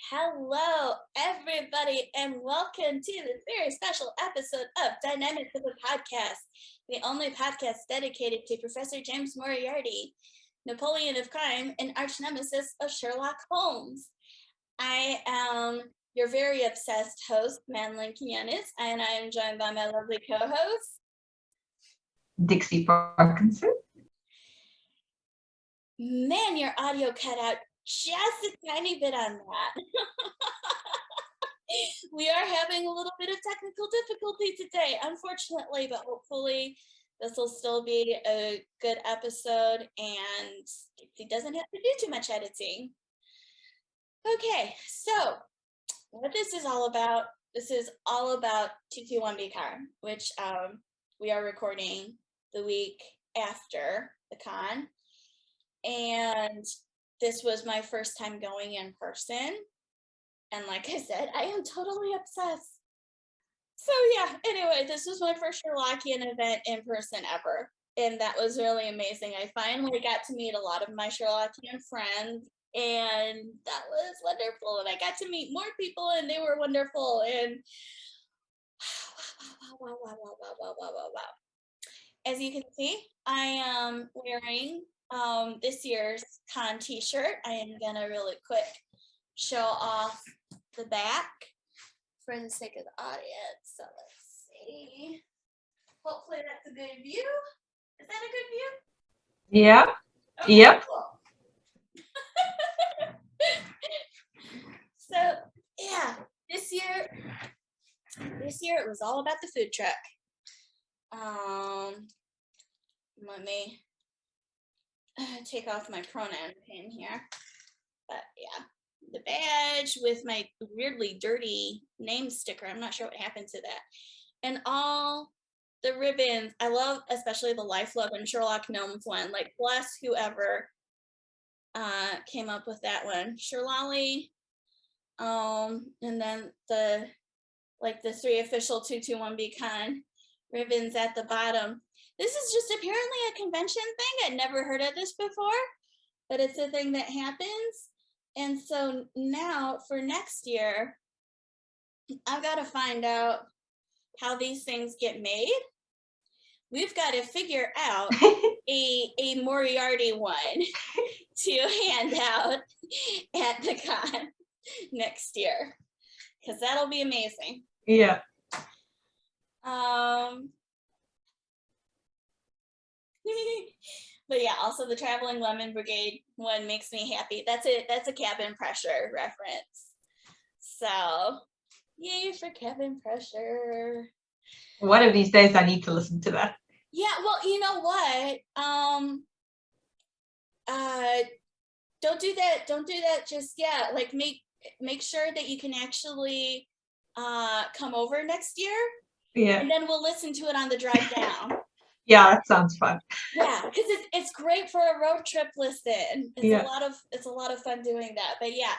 Hello, everybody, and welcome to this very special episode of Dynamics of the Podcast, the only podcast dedicated to Professor James Moriarty, Napoleon of Crime, and archnemesis of Sherlock Holmes. I am your very obsessed host, Madeline Quiñones, and I am joined by my lovely co-host, Dixie Parkinson. Man, your audio cut out just a tiny bit on that. We are having a little bit of technical difficulty today, unfortunately, but hopefully this will still be a good episode and he doesn't have to do too much editing. Okay, so what this is all about 221B car, which we are recording the week after the con. And this was my first time going in person. And like I said, I am totally obsessed. So yeah, anyway, this was my first Sherlockian event in person ever. And that was really amazing. I finally got to meet a lot of my Sherlockian friends. And that was wonderful. And I got to meet more people and they were wonderful. And wow. As you can see, I am wearing this year's con t-shirt. I am gonna really quick show off the back for the sake of the audience. So let's see. Hopefully that's a good view. Is that a good view? Yeah. Okay, Yep. cool. So yeah, this year it was all about the food truck. Let me take off my pronoun pin here. But yeah, the badge with my weirdly dirty name sticker. I'm not sure what happened to that. And all the ribbons. I love especially the Life, Love, and Sherlock Gnomes one. Like, bless whoever came up with that one. Sherlolly. And then the 3 official 221B con ribbons at the bottom. This is just apparently a convention thing. I'd never heard of this before, but it's a thing that happens. And so now for next year, I've got to find out how these things get made. We've got to figure out a Moriarty one to hand out at the con next year, because that'll be amazing. Yeah. But yeah, also the Traveling Lemon Brigade one makes me happy. That's a Cabin Pressure reference. So, yay for Cabin Pressure. One of these days I need to listen to that. Yeah, well, you know what? Don't do that just yet. Like, make sure that you can actually come over next year. Yeah. And then we'll listen to it on the drive down. Yeah, that sounds fun. Yeah, because it's great for a road trip listen. It's Yeah. a lot of fun doing that. But yeah,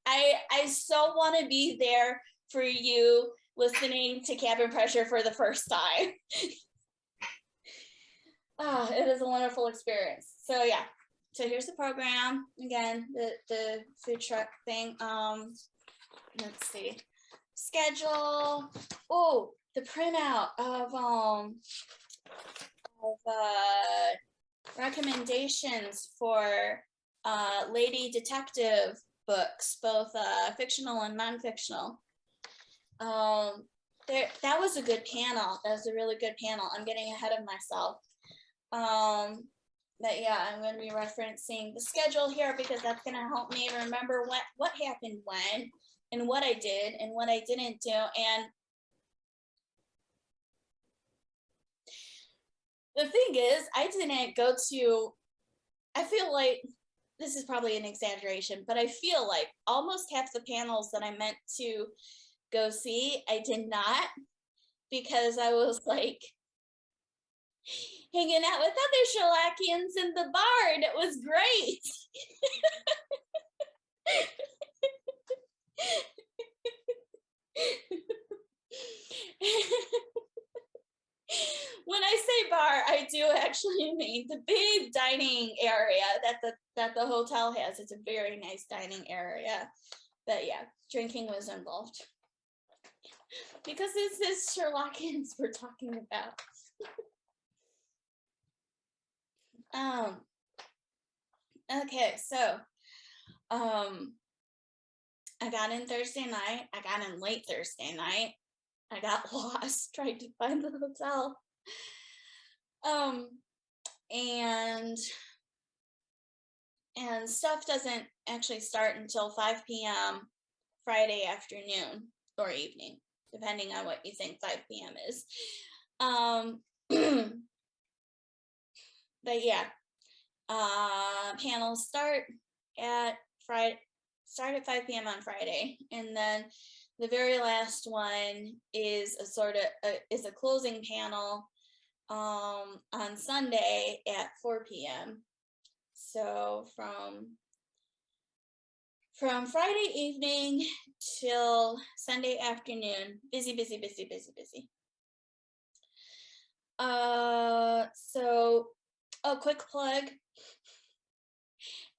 I so want to be there for you listening to Cabin Pressure for the first time. It is a wonderful experience. So yeah. So here's the program. Again, the food truck thing. Let's see. Schedule. Oh, the printout of recommendations for lady detective books, both fictional and non-fictional. That was a good panel. That was a really good panel. I'm getting ahead of myself. But yeah, I'm going to be referencing the schedule here because that's going to help me remember what happened when and what I did and what I didn't do. And the thing is, I feel like this is probably an exaggeration, but I feel like almost half the panels that I meant to go see, I did not, because I was like hanging out with other Sherlockians in the bar, and it was great. When I say bar, I do actually mean the big dining area that the hotel has. It's a very nice dining area. But yeah, drinking was involved. Because this is Sherlockians we're talking about. Okay, so I got in Thursday night. I got in late Thursday night. I got lost trying to find the hotel. And stuff doesn't actually start until 5 p.m. Friday afternoon or evening, depending on what you think 5 p.m. is. But yeah, panels start at 5 p.m. on Friday, and then the very last one is a closing panel on Sunday at 4 p.m. So from Friday evening till Sunday afternoon, busy. So a quick plug.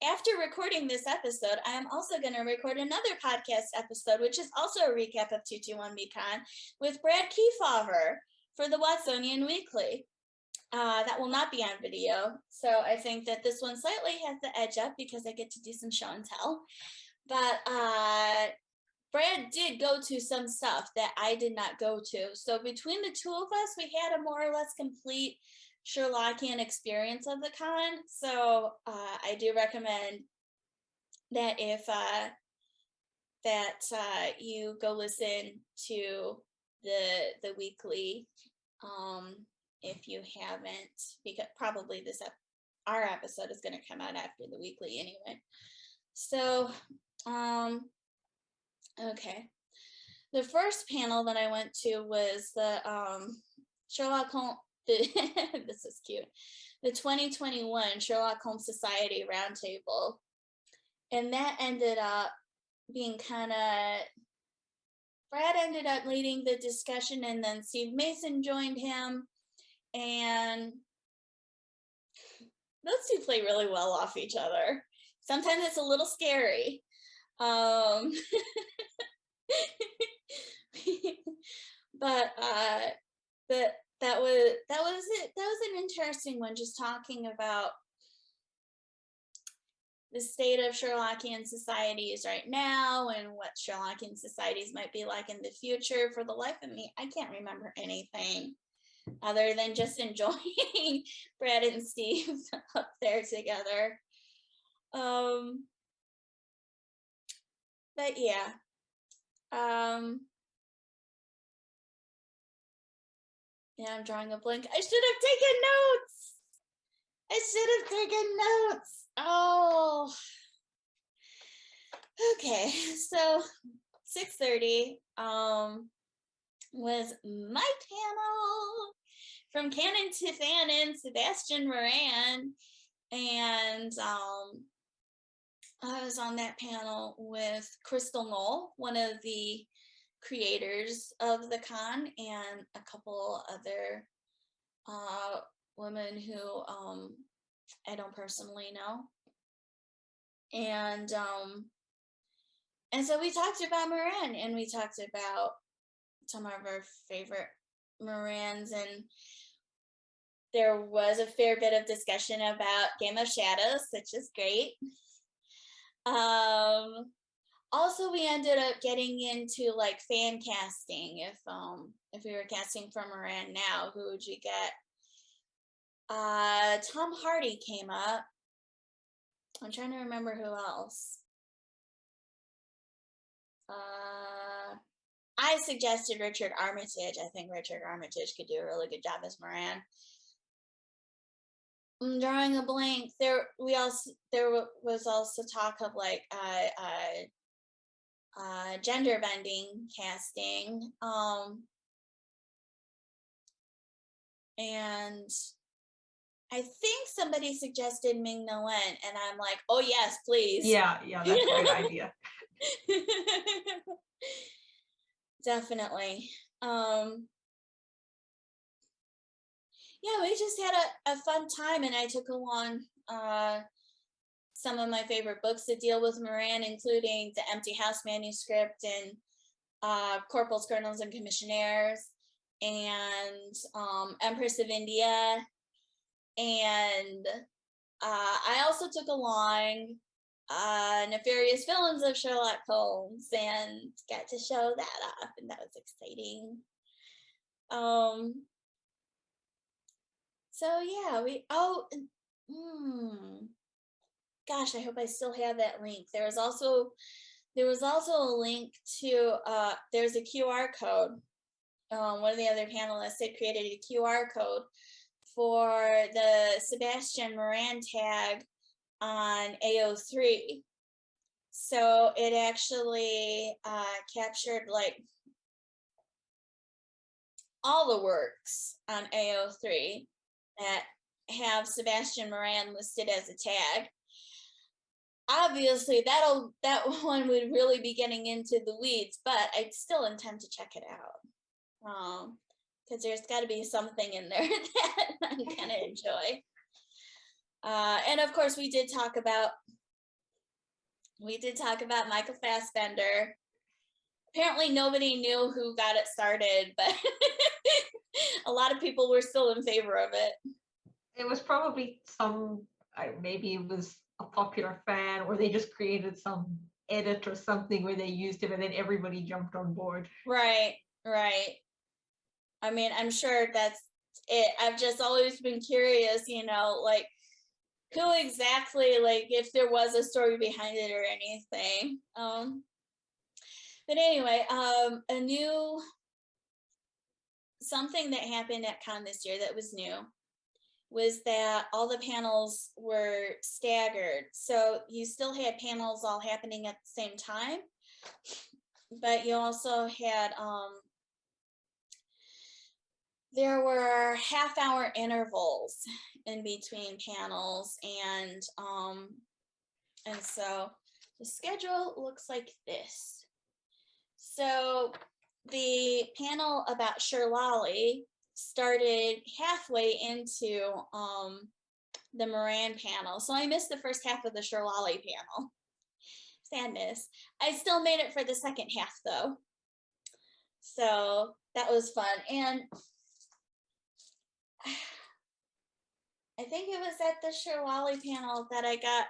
After recording this episode, I am also going to record another podcast episode, which is also a recap of 221 BCon with Brad Kefauver for the Watsonian Weekly. That will not be on video, so I think that this one slightly has the edge up because I get to do some show and tell. But Brad did go to some stuff that I did not go to. So between the two of us, we had a more or less complete Sherlockian experience of the con. So I do recommend that if you go listen to the weekly, if you haven't, because probably our episode is going to come out after the weekly anyway. So okay, the first panel that I went to was the Sherlock Holmes. This is cute. The 2021 Sherlock Holmes Society Roundtable, and that ended up being kind of. Brad ended up leading the discussion, and then Steve Mason joined him, and those two play really well off each other. Sometimes it's a little scary. But that was it. That was an interesting one, just talking about the state of Sherlockian societies right now and what Sherlockian societies might be like in the future. For the life of me, I can't remember anything other than just enjoying Brad and Steve up there together. But yeah. Yeah, I'm drawing a blank. I should have taken notes. Oh. Okay, so 6:30 was my panel from Canon to Fanon, Sebastian Moran, and I was on that panel with Crystal Knoll, one of the creators of the con, and a couple other women who I don't personally know. And so we talked about Moran, and we talked about some of our favorite Morans, and there was a fair bit of discussion about Game of Shadows, which is great. Also, we ended up getting into like fan casting. If we were casting for Moran now, who would you get? Tom Hardy came up. I'm trying to remember who else. I suggested Richard Armitage. I think Richard Armitage could do a really good job as Moran. I'm drawing a blank. There was also talk of like gender bending casting, and I think somebody suggested Ming-Na Wen, and I'm like, oh yes, please. Yeah, that's a great idea. Definitely. yeah, we just had a fun time, and I took along some of my favorite books that deal with Moran, including the Empty House manuscript and Corporals, Colonels, and Commissionaires, and Empress of India. And I also took along Nefarious Villains of Sherlock Holmes and got to show that off, and that was exciting. So yeah, gosh, I hope I still have that link. There was also a link to there's a QR code. One of the other panelists had created a QR code for the Sebastian Moran tag on AO3. So it actually captured like all the works on AO3 that have Sebastian Moran listed as a tag. Obviously, that one would really be getting into the weeds, but I still intend to check it out. Because there's got to be something in there that I'm gonna enjoy. And of course, we did talk about Michael Fassbender. Apparently, nobody knew who got it started, but a lot of people were still in favor of it. It was probably maybe it was a popular fan, or they just created some edit or something where they used him and then everybody jumped on board. Right. I mean, I'm sure that's it. I've just always been curious, like who exactly, like if there was a story behind it or anything. But anyway, something that happened at Con this year that was new was that all the panels were staggered. So you still had panels all happening at the same time, but you also had there were half-hour intervals in between panels, and so the schedule looks like this. So the panel about Sherlally started halfway into the Moran panel, so I missed the first half of the Sherlally panel. Sadness. I still made it for the second half though, so that was fun. And I think it was at the Sherlally panel that I got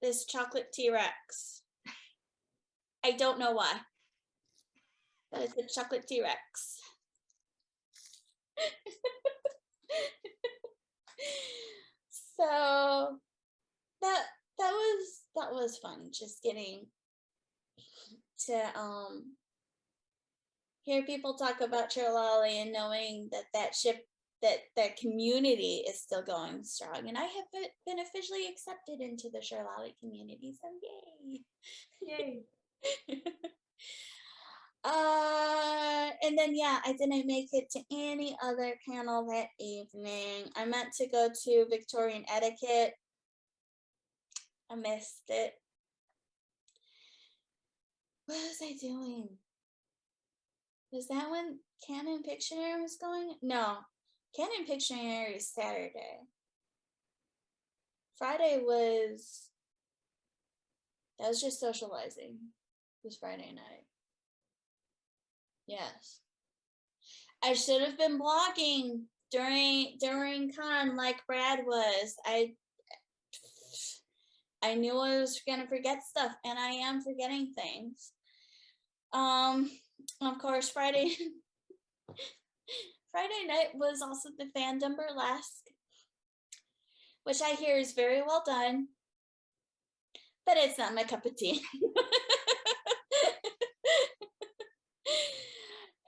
this chocolate T-Rex. I don't know why, but it's a chocolate T-Rex. So that was fun, just getting to hear people talk about Sherlally and knowing that community is still going strong, and I have been officially accepted into the Sherlally community, so yay. And then I didn't make it to any other panel that evening. I meant to go to Victorian etiquette. I missed it. What was I doing? Was that when Canon Pictionary was going? No, Canon Pictionary is Saturday. Friday was just socializing. It was Friday night. Yes. I should have been blogging during con like Brad was. I knew I was gonna forget stuff, and I am forgetting things. Of course, Friday night was also the fandom burlesque, which I hear is very well done, but it's not my cup of tea.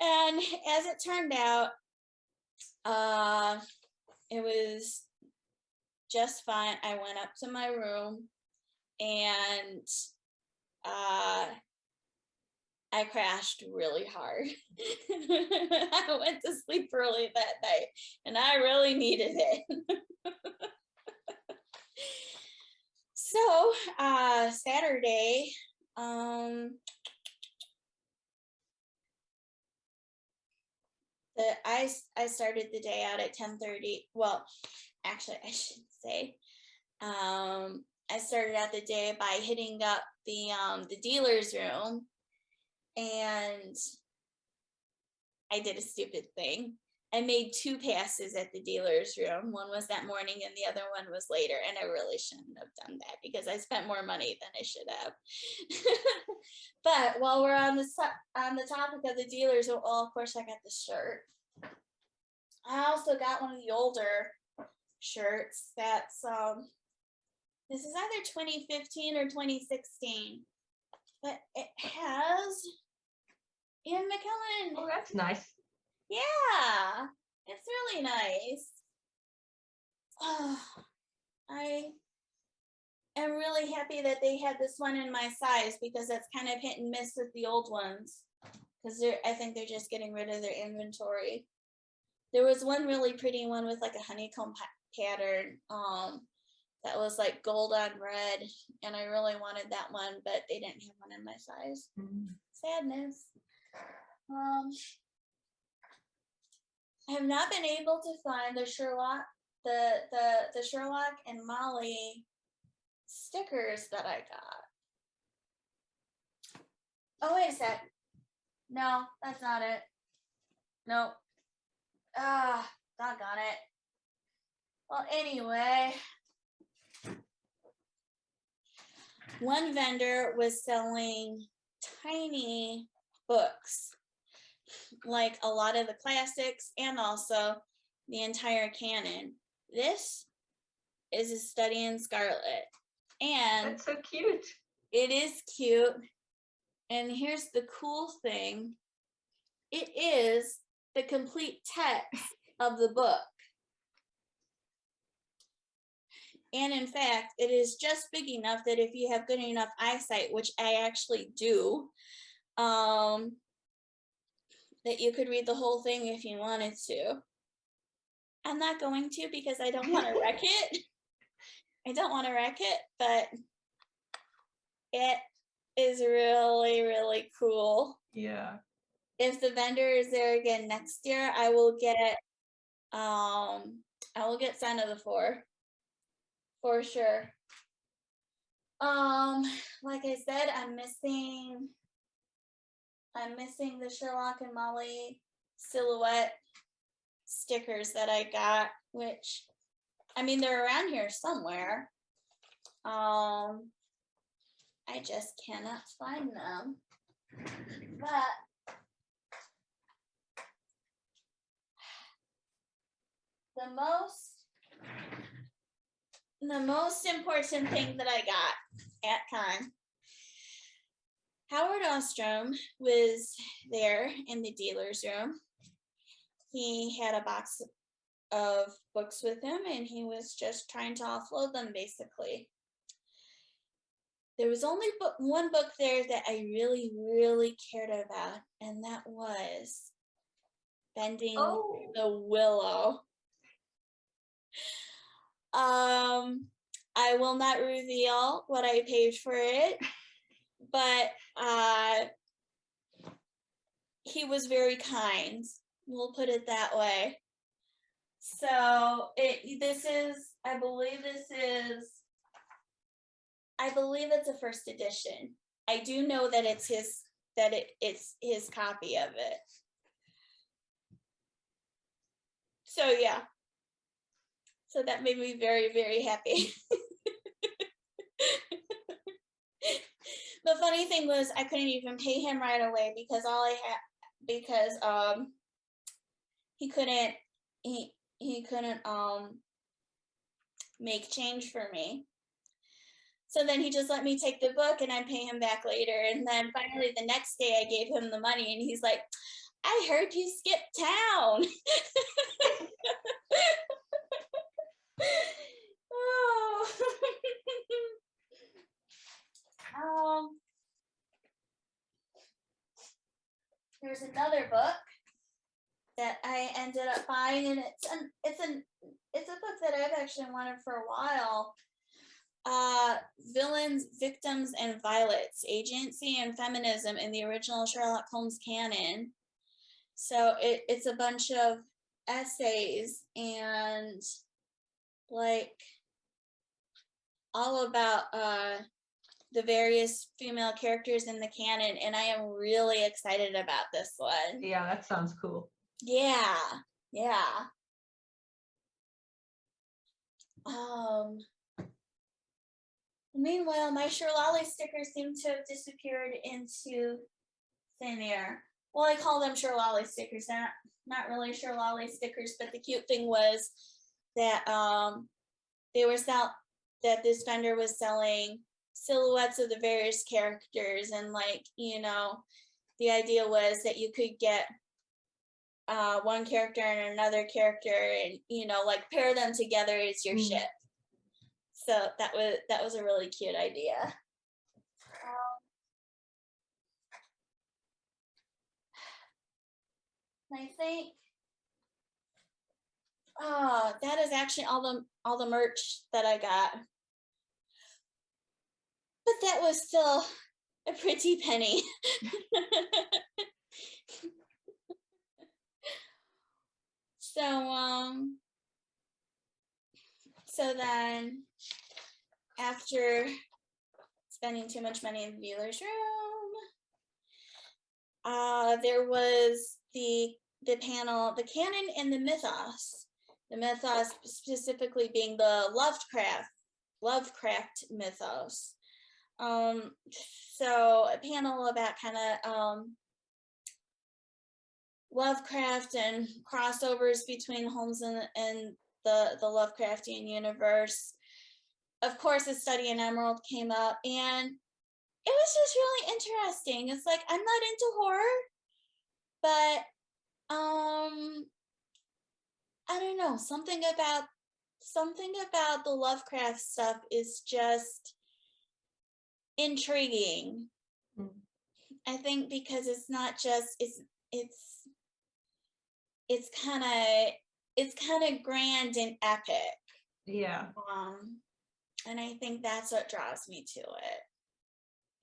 And as it turned out, it was just fine. I went up to my room and I crashed really hard. I went to sleep early that night and I really needed it. So Saturday, I started the day out at 10:30. Well, actually, I shouldn't say. I started out the day by hitting up the dealer's room, and I did a stupid thing. I made 2 passes at the dealer's room. One was that morning and the other one was later. And I really shouldn't have done that because I spent more money than I should have. But while we're on the topic of the dealers, well, of course I got the shirt. I also got one of the older shirts that's this is either 2015 or 2016. But it has Ian McKellen. Oh, that's nice. Yeah, it's really nice. I am really happy that they had this one in my size because that's kind of hit and miss with the old ones. Because I think they're just getting rid of their inventory. There was one really pretty one with like a honeycomb pattern that was like gold on red, and I really wanted that one, but they didn't have one in my size. Sadness. I have not been able to find the Sherlock, the Sherlock and Molly stickers that I got. Oh, wait a sec. No, that's not it. Nope. Doggone it. Well, anyway, one vendor was selling tiny books, like a lot of the classics and also the entire canon. This is A Study in Scarlet, and That's so cute. it is cute. And here's the cool thing. It is the complete text of the book. And in fact, it is just big enough that if you have good enough eyesight, which I actually do, that you could read the whole thing if you wanted to. I'm not going to because I don't want to wreck it. I don't want to wreck it, but it is really, really cool. Yeah. If the vendor is there again next year, I will get Son of the Four for sure. Like I said, I'm missing the Sherlock and Molly silhouette stickers that I got, which, I mean, they're around here somewhere. I just cannot find them. But the most important thing that I got at time, Howard Ostrom was there in the dealer's room. He had a box of books with him and he was just trying to offload them basically. There was only one book there that I really, really cared about, and that was Bending the Willow. I will not reveal what I paid for it, but he was very kind. We'll put it that way. So I believe it's a first edition. I do know that it's his copy of it. So yeah. So that made me very, very happy. The funny thing was I couldn't even pay him right away because he couldn't make change for me. So then he just let me take the book and I'd pay him back later. And then finally the next day I gave him the money and he's like, I heard you skipped town. There's another book that I ended up buying, and it's a book that I've actually wanted for a while. Villains, Victims, and Violets: Agency and Feminism in the Original Sherlock Holmes Canon. So it's a bunch of essays and like all about the various female characters in the canon, and I am really excited about this one. Yeah, that sounds cool. Yeah, yeah. Meanwhile, my Sherlock stickers seem to have disappeared into thin air. Well, I call them Sherlock stickers. They're not really Sherlock stickers, but the cute thing was that that this vendor was selling silhouettes of the various characters, and like, you know, the idea was that you could get one character and another character, and you know, like pair them together as your ship. So that was a really cute idea. I think that is actually all the merch that I got. But that was still a pretty penny. So then after spending too much money in the dealer's room, there was the panel, the canon and the mythos. The mythos specifically being the Lovecraft mythos. So a panel about kind of Lovecraft and crossovers between Holmes and the Lovecraftian universe. Of course, a study in Emerald came up, and it was just really interesting. It's like, I'm not into horror, but I don't know, something about the Lovecraft stuff is just intriguing. I think because it's not just it's kind of grand and epic. Yeah. And I think that's what draws me to it,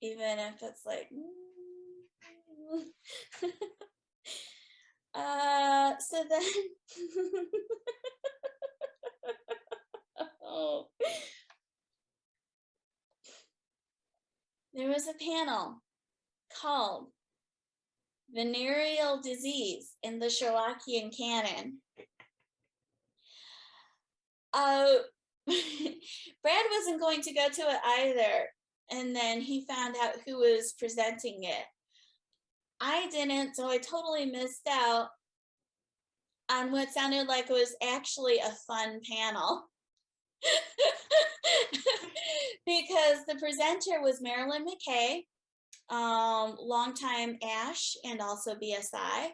even if it's like. So then. Oh. There was a panel called Venereal Disease in the Sherlockian Canon. Brad wasn't going to go to it either, and then he found out who was presenting it. I didn't, so I totally missed out on what sounded like it was actually a fun panel. Because the presenter was Marilyn McKay, longtime ASH and also BSI.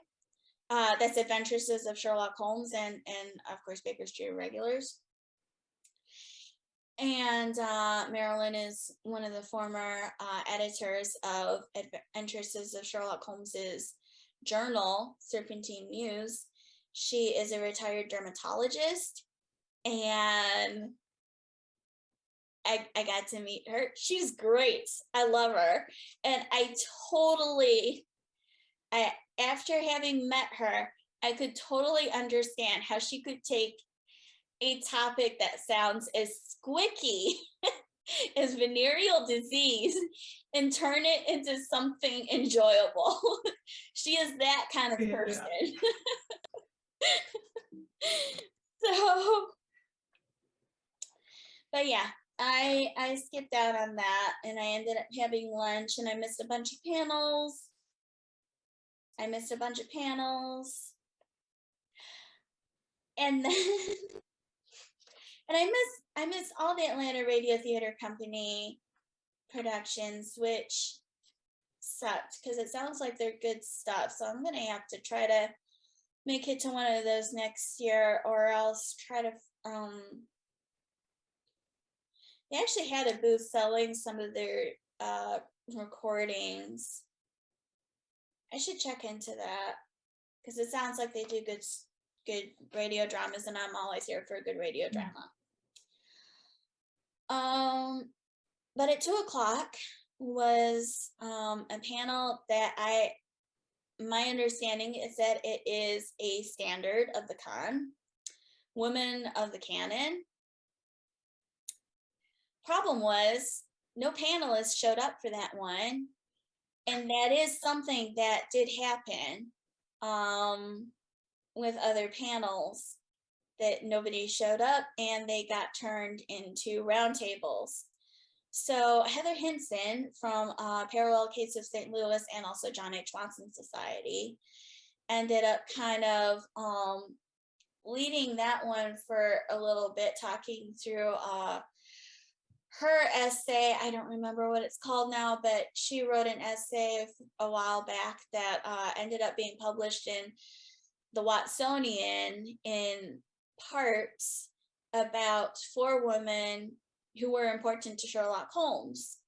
That's Adventures of Sherlock Holmes and of course Baker Street regulars. And Marilyn is one of the former editors of Adventures of Sherlock Holmes's journal, Serpentine Muse. She is a retired dermatologist, and I got to meet her. She's great. I love her. And after having met her, I could totally understand how she could take a topic that sounds as squicky as venereal disease and turn it into something enjoyable. She is that kind of person. So, but yeah, I skipped out on that, and I ended up having lunch, and I missed a bunch of panels. And then and I miss all the Atlanta Radio Theater Company productions, which sucked because it sounds like they're good stuff. So I'm gonna have to try to make it to one of those next year, or else try to they actually had a booth selling some of their recordings. I should check into that because it sounds like they do good radio dramas, and I'm always here for a good radio drama. But at 2:00 was a panel that my understanding is that it is a standard of the con. Women of the canon. Problem was, no panelists showed up for that one. And that is something that did happen with other panels, that nobody showed up and they got turned into roundtables. So Heather Hinson from Parallel Case of St. Louis and also John H. Watson Society ended up kind of leading that one for a little bit, talking through her essay. I don't remember what it's called now, but she wrote an essay a while back that ended up being published in the Watsonian in parts about 4 women who were important to Sherlock Holmes.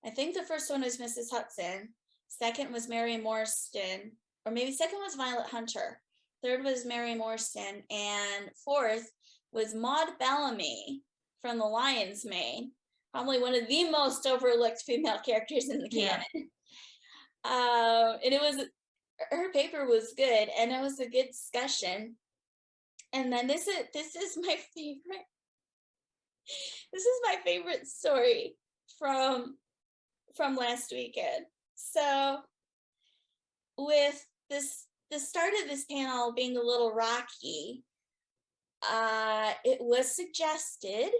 I think the first one was Mrs. Hudson. Second was Mary Morstan, or maybe second was Violet Hunter. Third was Mary Morstan, and fourth was Maud Bellamy from The Lion's Mane, probably one of the most overlooked female characters in the canon. And it was, her paper was good, and it was a good discussion. And then this is my favorite. This is my favorite story from last weekend. So with the start of this panel being a little rocky, it was suggested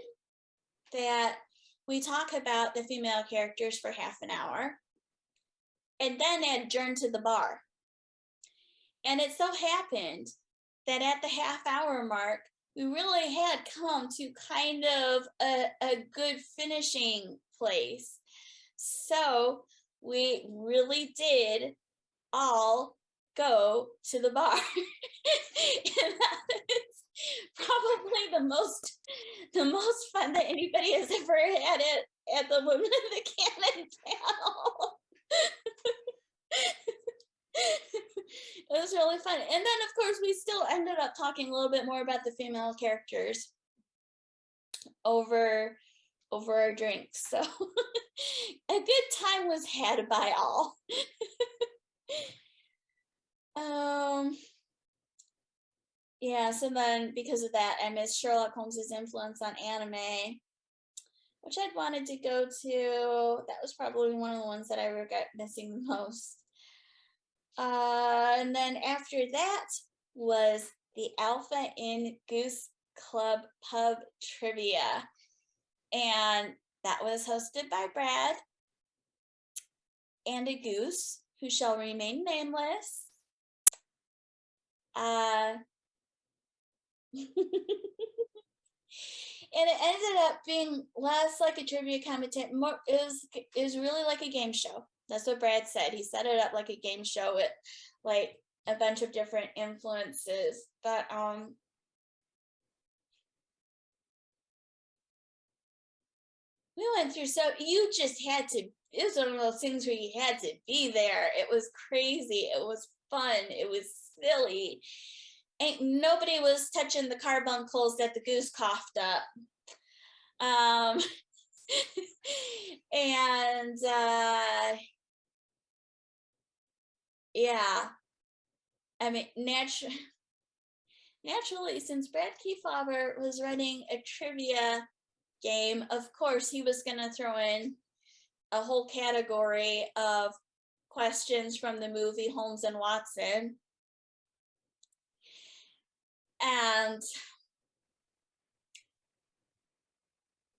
that we talk about the female characters for half an hour and then adjourn to the bar. And it so happened that at the half-hour mark, we really had come to kind of a good finishing place. So we really did all go to the bar. And that is probably the most fun that anybody has ever had at the Women of the Canon panel. It was really fun. And then, of course, we still ended up talking a little bit more about the female characters over our drinks. So a good time was had by all. Yeah, so then because of that, I missed Sherlock Holmes's influence on anime, which I'd wanted to go to. That was probably one of the ones that I regret missing the most. And then after that was the Alpha in Goose Club Pub Trivia. And that was hosted by Brad and a goose who shall remain nameless. And it ended up being less like a trivia competition, more it was really like a game show. That's what Brad said. He set it up like a game show with like a bunch of different influences. But we went through, so you just had to, it was one of those things where you had to be there. It was crazy. It was fun. It was silly. Ain't nobody was touching the carbuncles that the goose coughed up. And yeah, I mean, naturally, since Brad Kefauver was running a trivia game, of course he was going to throw in a whole category of questions from the movie Holmes and Watson. And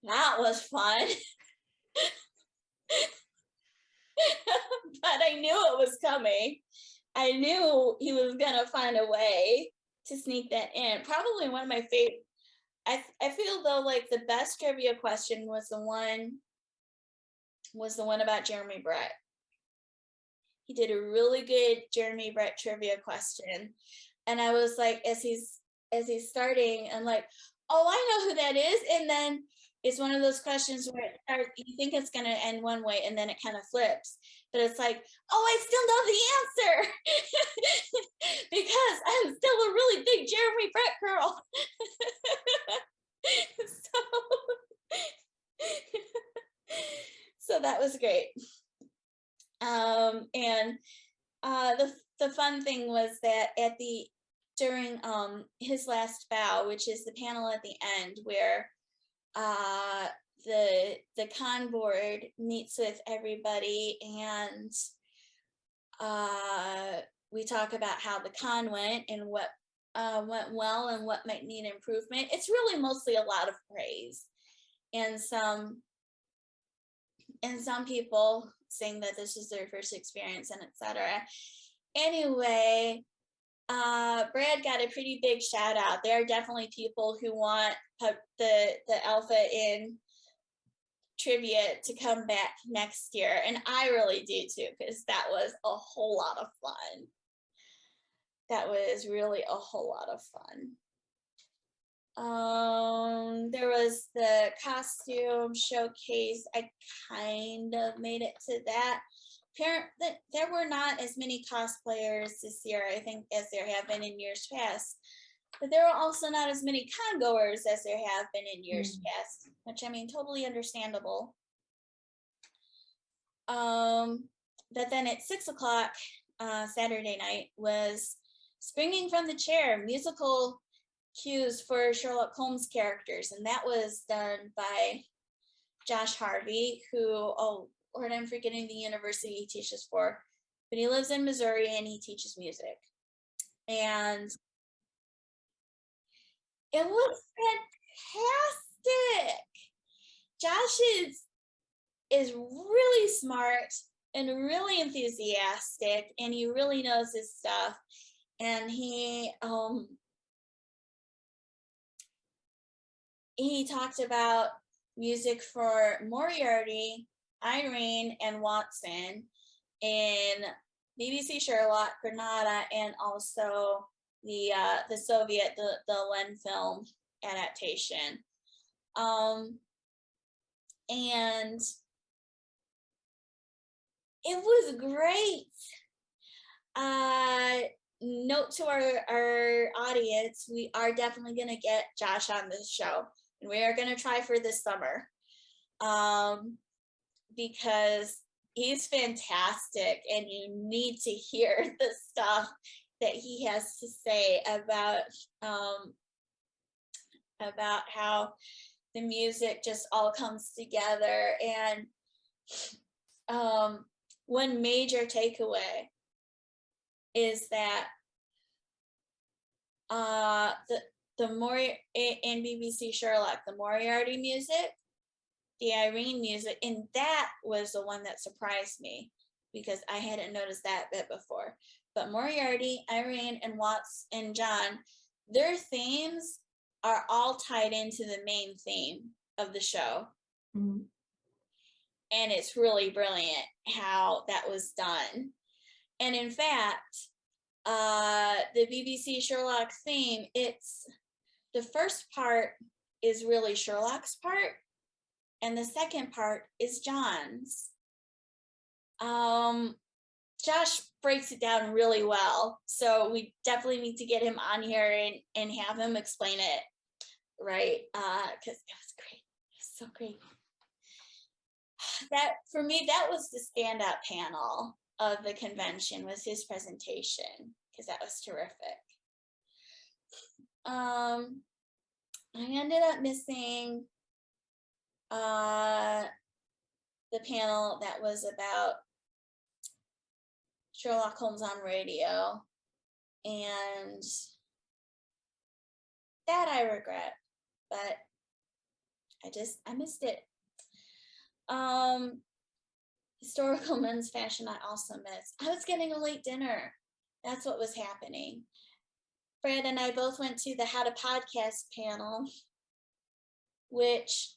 that was fun. But I knew it was coming. I knew he was gonna find a way to sneak that in. Probably one of my favorite. I feel though like the best trivia question was the one about Jeremy Brett. He did a really good Jeremy Brett trivia question, and I was like, as he's starting, I'm like, oh, I know who that is, and then it's one of those questions where it starts, you think it's going to end one way and then it kind of flips, but it's like, oh, I still know the answer because I'm still a really big Jeremy Brett girl. So that was great. And the fun thing was that during his last bow, which is the panel at the end where the con board meets with everybody, and we talk about how the con went and what went well and what might need improvement. It's really mostly a lot of praise, and some people saying that this is their first experience and etc. Anyway, Brad got a pretty big shout out. There are definitely people who want the Alpha in trivia to come back next year, and I really do too, because that was a whole lot of fun. That was really a whole lot of fun. There was the costume showcase. I kind of made it to that. There were not as many cosplayers this year, I think, as there have been in years past. But there were also not as many con-goers as there have been in years past, which, I mean, totally understandable. But then at 6 o'clock Saturday night was Springing from the Chair, musical cues for Sherlock Holmes characters, and that was done by Josh Harvey, who, oh Lord, I'm forgetting the university he teaches for, but he lives in Missouri and he teaches music. And it was fantastic. Josh is really smart and really enthusiastic, and he really knows his stuff. And he talked about music for Moriarty, Irene, and Watson in BBC Sherlock, Granada, and also the Soviet, the Len film adaptation. And it was great. Note to our audience, we are definitely going to get Josh on this show, and we are going to try for this summer, because he's fantastic, and you need to hear the stuff that he has to say about how the music just all comes together. And one major takeaway is that the in BBC Sherlock, the Moriarty music, the Irene music, and that was the one that surprised me, because I hadn't noticed that bit before. But Moriarty, Irene, and Watts and John, their themes are all tied into the main theme of the show. Mm-hmm. And it's really brilliant how that was done. And in fact, the BBC Sherlock theme, it's the first part is really Sherlock's part, and the second part is John's. Josh breaks it down really well, so we definitely need to get him on here and have him explain it, right? Because it was great. It was so great. That, for me, that was the standout panel of the convention, was his presentation, because that was terrific. I ended up missing the panel that was about Sherlock Holmes on radio, and that I regret, but I missed it. Historical men's fashion I also missed. I was getting a late dinner. That's what was happening. Fred and I both went to the How to Podcast panel, which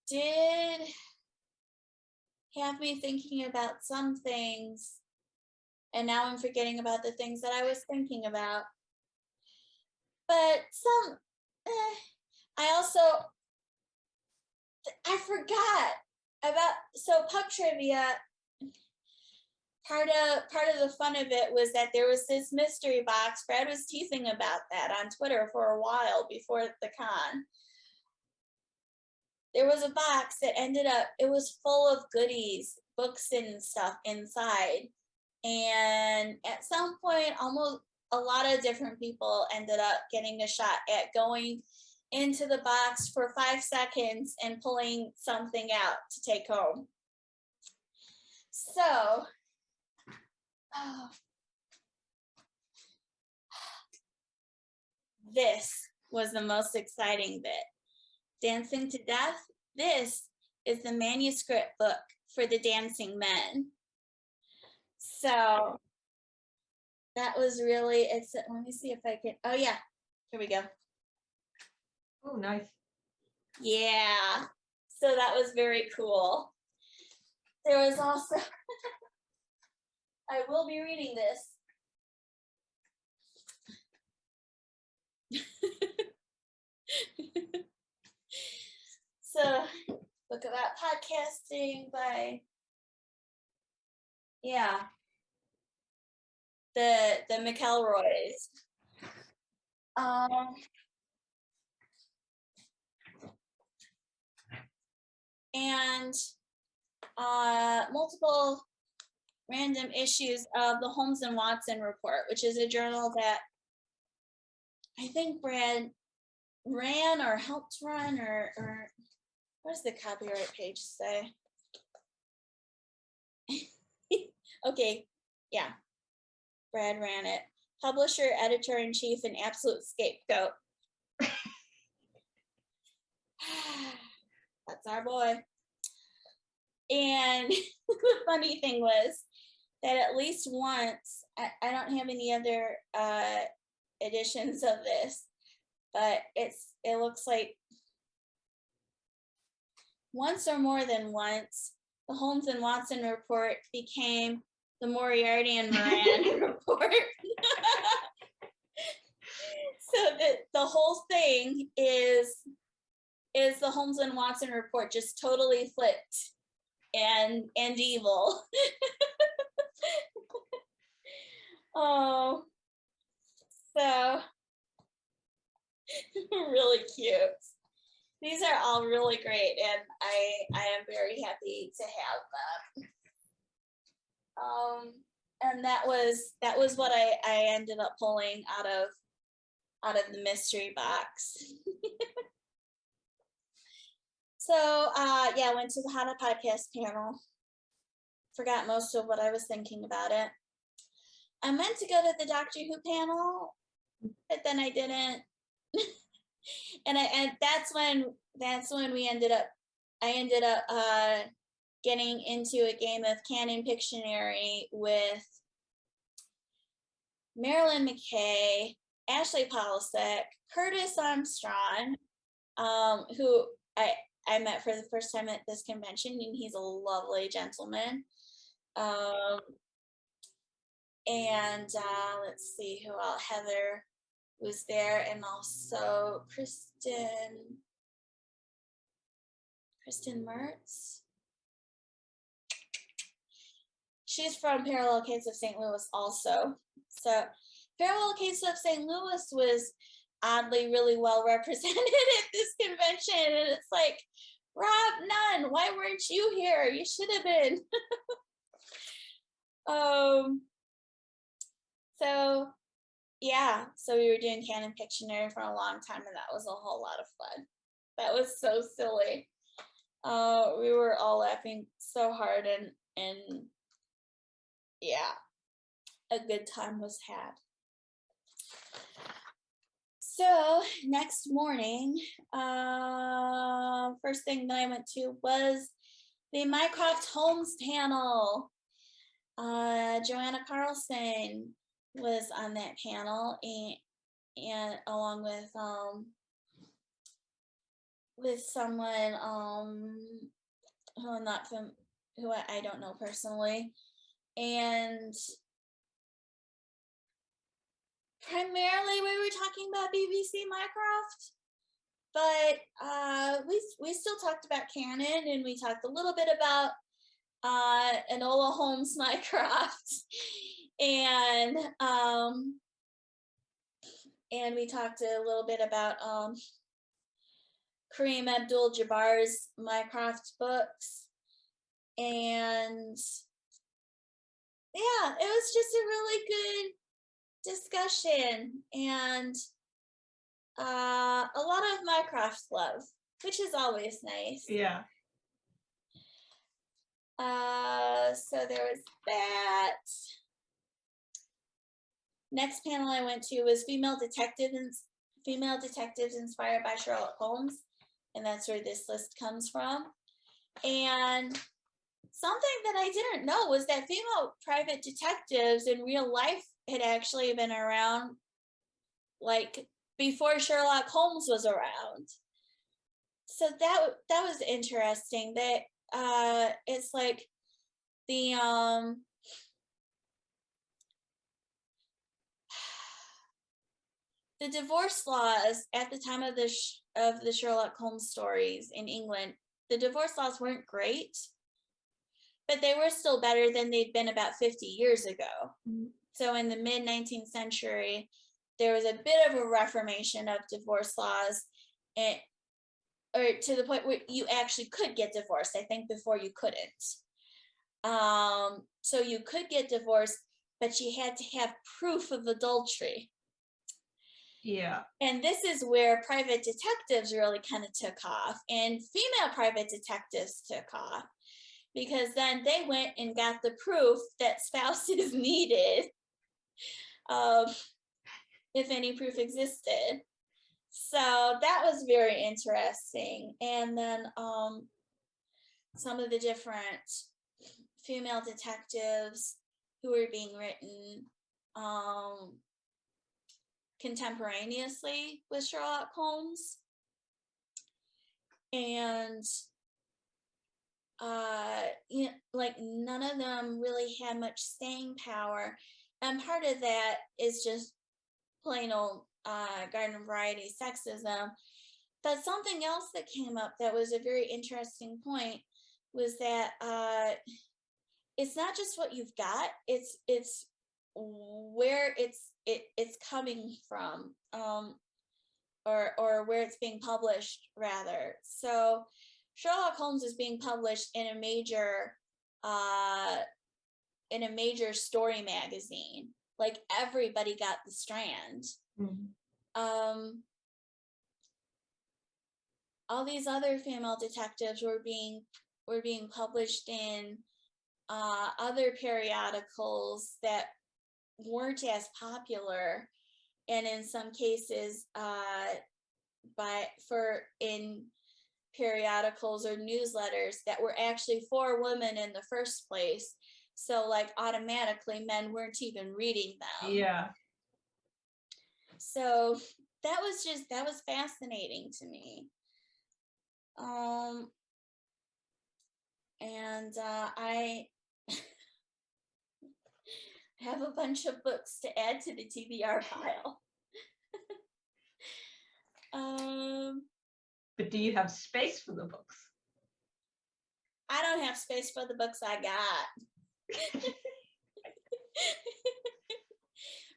did have me thinking about some things, and now I'm forgetting about the things that I was thinking about. But I forgot about, so pub trivia, part of the fun of it was that there was this mystery box. Brad was teasing about that on Twitter for a while before the con. There was a box that ended up, it was full of goodies, books and stuff inside. And at some point, almost a lot of different people ended up getting a shot at going into the box for 5 seconds and pulling something out to take home. So, oh, this was the most exciting bit. Dancing to Death. This is the manuscript book for the dancing men. So that was really, let me see if I can, oh yeah, here we go. Oh, nice. Yeah, so that was very cool. There was also, I will be reading this. So, book about podcasting by, yeah, the McElroys. And multiple random issues of the Holmes and Watson report, which is a journal that I think Brad ran or helped run, or what does the copyright page say? Okay, yeah, Brad ran it. Publisher, editor-in-chief, and absolute scapegoat. That's our boy. And the funny thing was that at least once, I don't have any other editions of this, but it looks like once or more than once, the Holmes and Watson report became the Moriarty and Moran report. So the whole thing is the Holmes and Watson report just totally flipped and evil. Oh, so really cute. These are all really great, and I am very happy to have them. And that was what I ended up pulling out of the mystery box. So yeah, went to the How to Podcast panel. Forgot most of what I was thinking about it. I meant to go to the Doctor Who panel, but then I didn't. and that's when I ended up getting into a game of Canon Pictionary with Marilyn McKay, Ashley Polisek, Curtis Armstrong, who I met for the first time at this convention, and he's a lovely gentleman. And let's see who else. Heather was there, and also Kristen Mertz. She's from Parallel Case of St. Louis also. So Parallel Case of St. Louis was oddly really well represented at this convention. And it's like, Rob Nunn, why weren't you here? You should have been. So yeah, so we were doing Canon Pictionary for a long time, and that was a whole lot of fun. That was so silly. We were all laughing so hard, and yeah, a good time was had. So next morning, first thing that I went to was the Mycroft Holmes panel. Joanna Carlson was on that panel, and along with someone who I don't know personally, and primarily we were talking about BBC Mycroft, but we still talked about canon, and we talked a little bit about Enola Holmes Mycroft, and we talked a little bit about Kareem Abdul-Jabbar's Mycroft books, and yeah, it was just a really good discussion, and a lot of Mycroft love, which is always nice. Yeah. So there was that. Next panel I went to was female detectives inspired by Sherlock Holmes, and that's where this list comes from. And something that I didn't know was that female private detectives in real life had actually been around, like, before Sherlock Holmes was around. So that was interesting. That it's like the the divorce laws at the time of the Sherlock Holmes stories in England, the divorce laws weren't great, but they were still better than they'd been about 50 years ago. Mhm. So in the mid 19th century, there was a bit of a reformation of divorce laws, and or to the point where you actually could get divorced. I think before you couldn't. So you could get divorced, but you had to have proof of adultery. Yeah. And this is where private detectives really kind of took off, and female private detectives took off, because then they went and got the proof that spouses needed, if any proof existed. So that was very interesting. And then some of the different female detectives who were being written contemporaneously with Sherlock Holmes. And you know, like, none of them really had much staying power. And part of that is just plain old garden variety sexism. But something else that came up that was a very interesting point was that it's not just what you've got, it's where it's coming from, or where it's being published rather. So Sherlock Holmes is being published in a major story magazine. Like, everybody got the Strand. Mhm. All these other female detectives were being published in other periodicals that weren't as popular, and in some cases in periodicals or newsletters that were actually for women in the first place. So, like, automatically men weren't even reading them. Yeah. So that was fascinating to me. And I have a bunch of books to add to the TBR pile. But do you have space for the books? I don't have space for the books I got.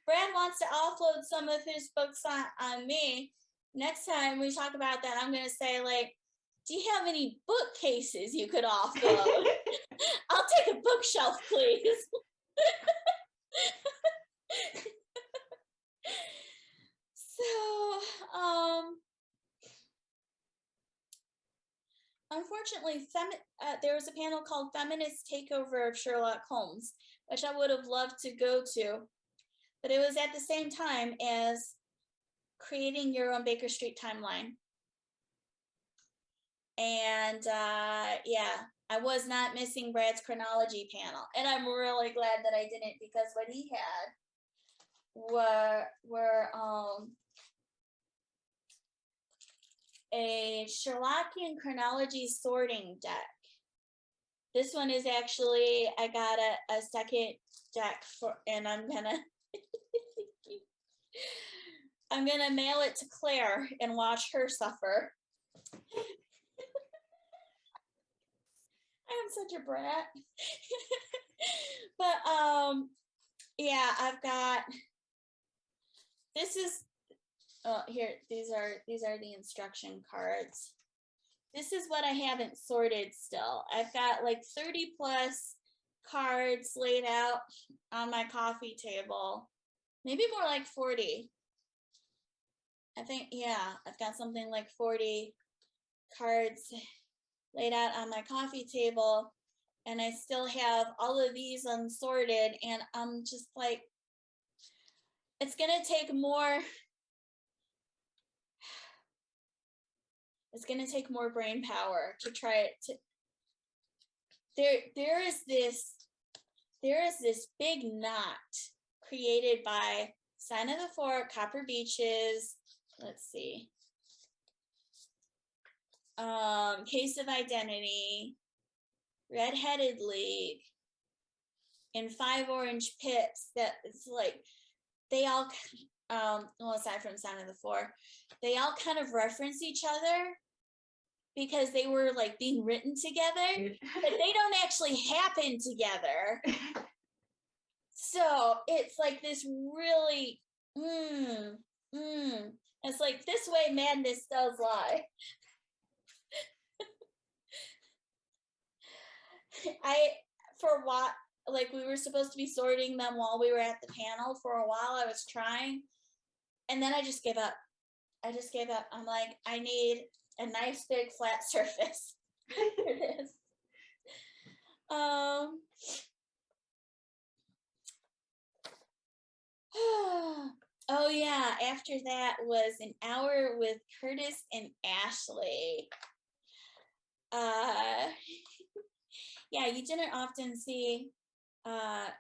Brad wants to offload some of his books on me. Next time we talk about that, I'm going to say, like, do you have any bookcases you could offload? I'll take a bookshelf, please. So, unfortunately, there was a panel called Feminist Takeover of Sherlock Holmes, which I would have loved to go to, but it was at the same time as creating your own Baker Street timeline. And yeah, I was not missing Brad's chronology panel, and I'm really glad that I didn't, because what he had were a Sherlockian chronology sorting deck. This one is actually, I got a second deck for, and I'm gonna mail it to Claire and watch her suffer. I am such a brat. But yeah, I've got, this is here, these are the instruction cards. This is what I haven't sorted still. I've got like 30 plus cards laid out on my coffee table. Maybe more like 40. I think, yeah, I've got something like 40 cards laid out on my coffee table, and I still have all of these unsorted, and I'm just like, it's gonna take more brain power to try it to there is this big knot created by Sign of the Fork, Copper Beaches, let's see, Case of Identity, Red-Headed League, and 5 Orange Pips. That it's like they all well, aside from Sign of the Fork, they all kind of reference each other because they were like being written together, but they don't actually happen together. So it's like this really, it's like this way madness does lie. For what, like we were supposed to be sorting them while we were at the panel. For a while I was trying, and then I just gave up. I'm like, I need a nice big flat surface for this. Oh yeah, after that was an hour with Curtis and Ashley. Yeah, you didn't often see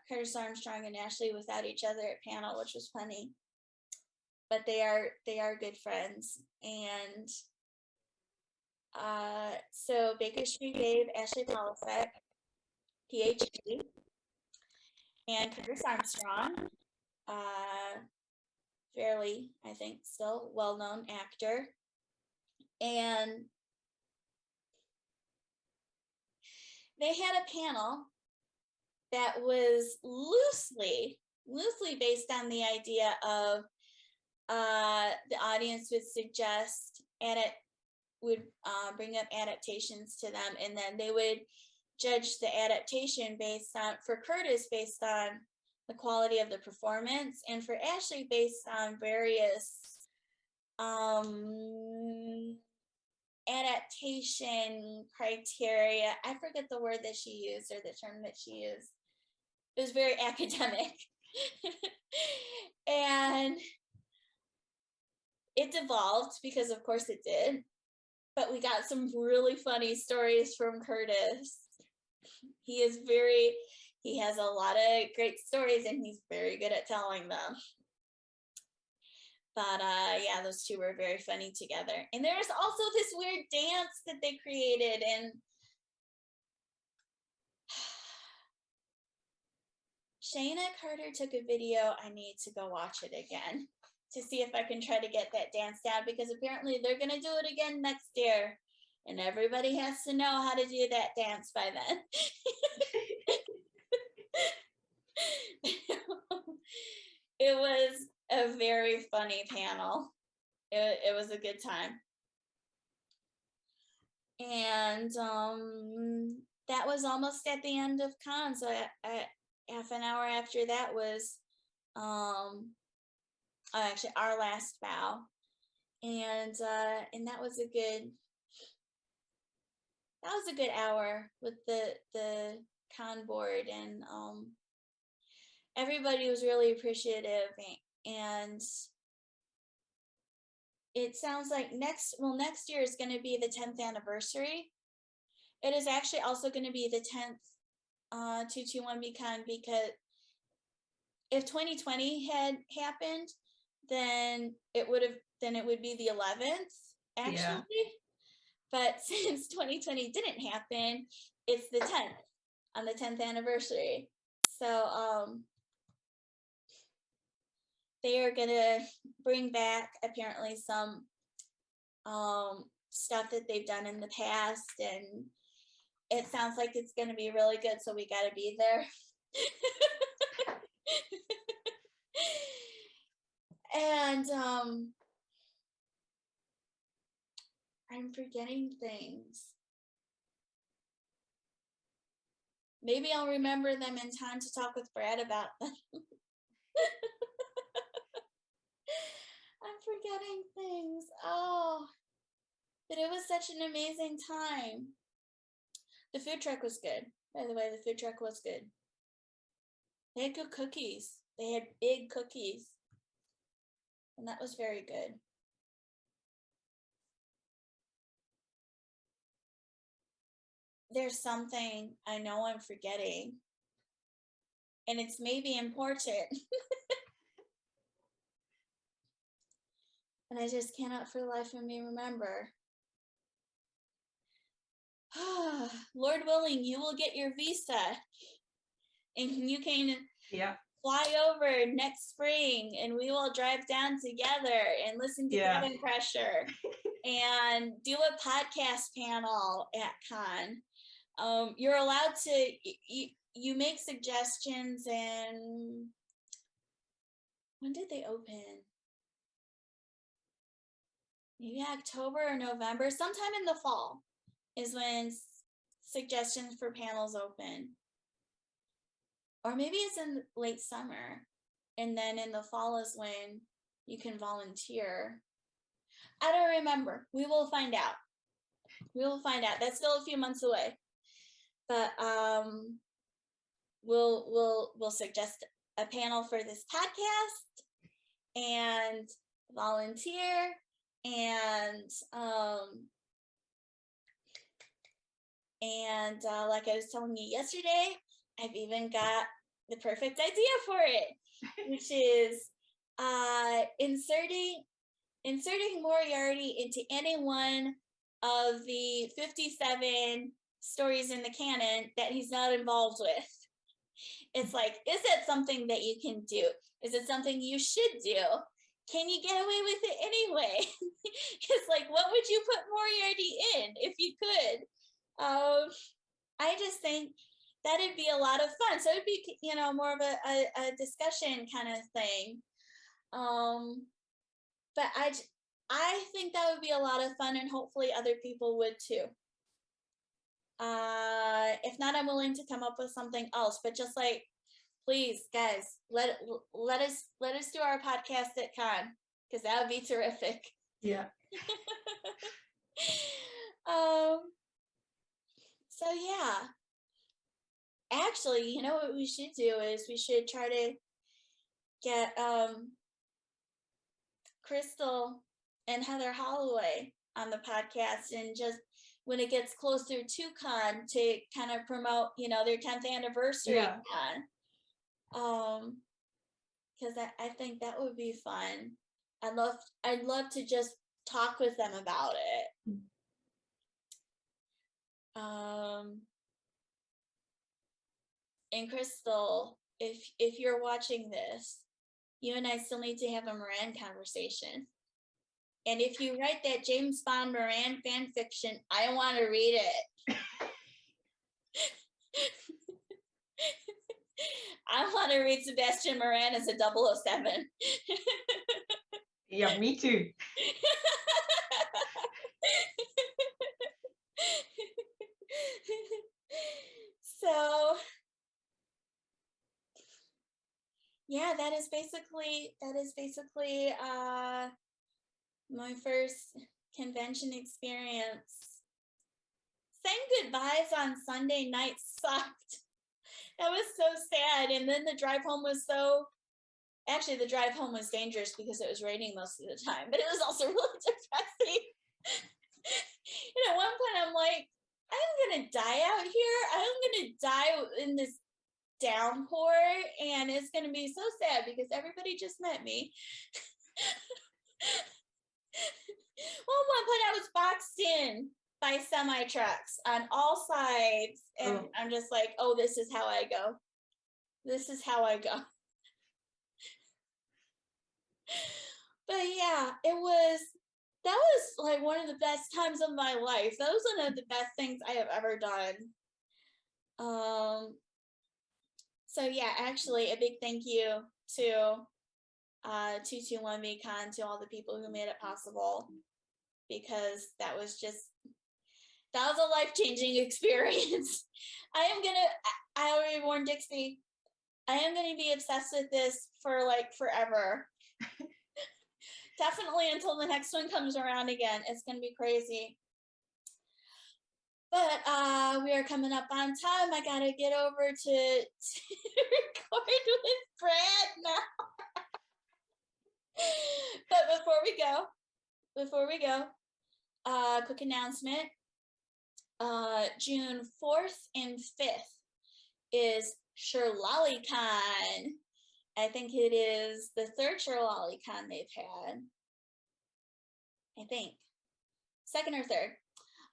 Curtis Armstrong and Ashley without each other at panel, which was funny. But they are good friends. And so Baker Street gave Ashley Polisek, PhD, and Curtis Armstrong, fairly, I think, still well-known actor. And they had a panel that was loosely based on the idea of the audience would suggest bring up adaptations to them, and then they would judge the adaptation for Curtis based on the quality of the performance, and for Ashley based on various adaptation criteria. I forget the word that she used or the term that she used. It was very academic. And it devolved because of course it did, but we got some really funny stories from Curtis. He has a lot of great stories, and he's very good at telling them. But yeah, those two were very funny together. And there was also this weird dance that they created, and Shayna Carter took a video. I need to go watch it again to see if I can try to get that dance down, because apparently they're going to do it again next year, and everybody has to know how to do that dance by then. It was a very funny panel. It was a good time. And that was almost at the end of con. So half an hour after that was actually our last bow. And that was a good hour with the con board, and everybody was really appreciative, and it sounds like next year is going to be the 10th anniversary. It is actually also going to be the 10th 221 Con, because if 2020 had happened, then it would be the 11th actually. Yeah. But since 2020 didn't happen, it's the 10th, on the 10th anniversary. So they are gonna bring back apparently some stuff that they've done in the past, and it sounds like it's gonna be really good, so we gotta be there. And I'm forgetting things. Maybe I'll remember them in time to talk with Brad about them. I'm forgetting things. Oh, but it was such an amazing time. The food truck was good. By the way, the food truck was good. They had good cookies. They had big cookies. And that was very good. There's something I know I'm forgetting. And it's maybe important. And I just cannot for the life of me remember. Lord willing, you will get your visa. And you can fly over next spring and we will drive down together and listen to Cabin Pressure and do a podcast panel at con. You're allowed to, you make suggestions, and when did they open? Maybe October or November, sometime in the fall is when suggestions for panels open. Or maybe it's in late summer, and then in the fall is when you can volunteer. I don't remember. We will find out. We will find out. That's still a few months away. But we'll suggest a panel for this podcast and volunteer, and like I was telling you yesterday, I've even got the perfect idea for it, which is inserting Moriarty into any one of the 57 stories in the canon that he's not involved with. It's like, is it something that you can do? Is it something you should do? Can you get away with it anyway? It's like, what would you put Moriarty in if you could? I just think that'd be a lot of fun. So it'd be, more of a discussion kind of thing. But I think that would be a lot of fun, and hopefully other people would too. If not, I'm willing to come up with something else, but just like, please guys, let us do our podcast at con, because that would be terrific. Yeah. So yeah, actually, what we should do is we should try to get Crystal and Heather Holloway on the podcast, and just when it gets closer to con to kind of promote, their 10th anniversary con. Because I think that would be fun. I'd love to just talk with them about it. And Crystal, if you're watching this, you and I still need to have a Moran conversation. And if you write that James Bond Moran fan fiction, I want to read it. I want to read Sebastian Moran as a 007. Yeah, me too. So yeah, that is basically my first convention experience. Saying goodbyes on Sunday night sucked. That was so sad. And then the drive home was actually the drive home was dangerous because it was raining most of the time, but it was also really depressing. And at one point I'm like, I'm gonna die out here. I'm gonna die in this downpour, and it's gonna be so sad because everybody just met me. Well, at one point I was boxed in by semi trucks on all sides, and I'm just like, oh, this is how I go. This is how I go. But yeah, that was like one of the best times of my life. That was one of the best things I have ever done. So yeah, actually a big thank you to 221 VCon, to all the people who made it possible, because that was a life-changing experience. I already warned Dixie. I am going to be obsessed with this for like forever. Definitely until the next one comes around again. It's going to be crazy. But we are coming up on time. I got to get over to record with Brad now. But before we go, quick announcement. June 4th and 5th is SherLollyCon. I think it is the third SherLollyCon they've had. I think. Second or third.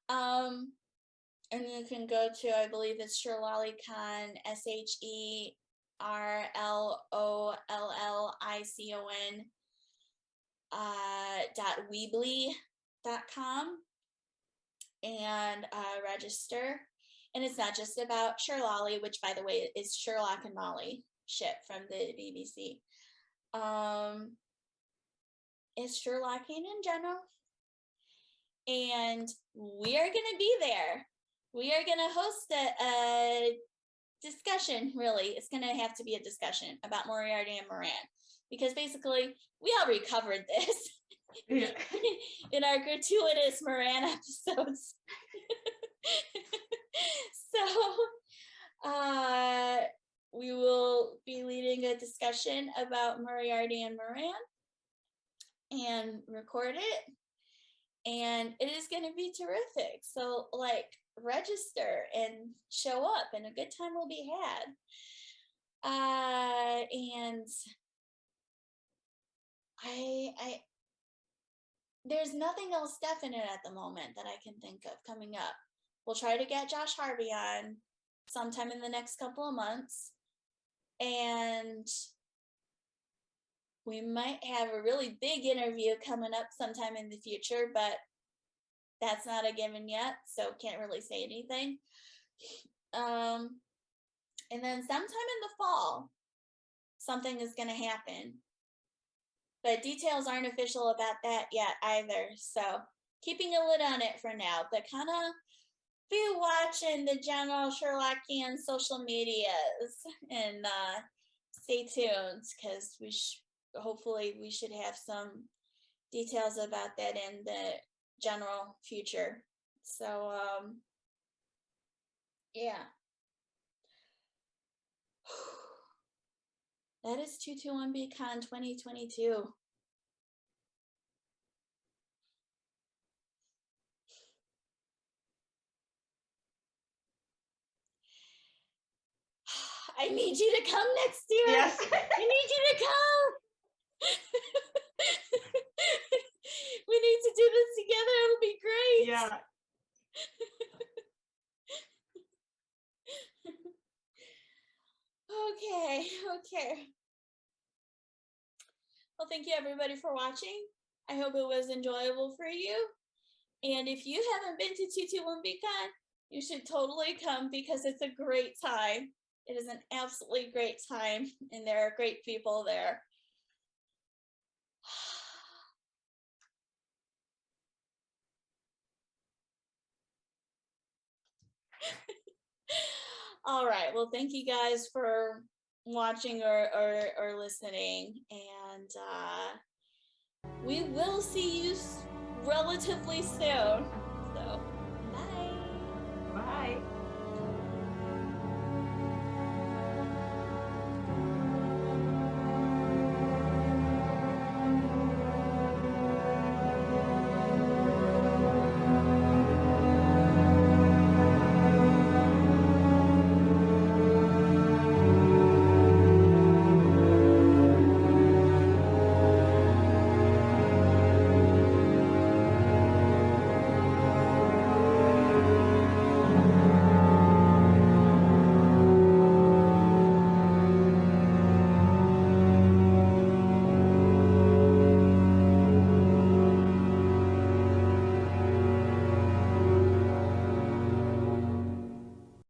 And you can go to, I believe it's SherLollyCon, SherLollycon .weebly.com and register. And it's not just about SherLolly, which by the way is Sherlock and Molly ship from the BBC. It's Sherlocking in general. And we are going to be there. We are going to host a discussion, really. It's going to have to be a discussion about Moriarty and Moran. Because basically, we already covered this in our gratuitous Moran episodes. So, we will be leading a discussion about Moriarty and Moran and record it. And it is going to be terrific. So, like, register and show up, and a good time will be had. And there's nothing else definite at the moment that I can think of coming up. We'll try to get Josh Harvey on sometime in the next couple of months. And we might have a really big interview coming up sometime in the future, but that's not a given yet, so can't really say anything. And then sometime in the fall, something is going to happen. But details aren't official about that yet either. So keeping a lid on it for now, but kind of be watching the general Sherlockian social medias and stay tuned, because hopefully we should have some details about that in the general future. So yeah. That is 221BCon 2022. I need you to come next year. Yes. I need you to come. We need to do this together. It'll be great. Yeah. Okay. Well, thank you everybody for watching. I hope it was enjoyable for you. And if you haven't been to 221BCon, you should totally come, because it's a great time. It is an absolutely great time, and there are great people there. All right. Well, thank you guys for watching or listening, and we will see you relatively soon. So.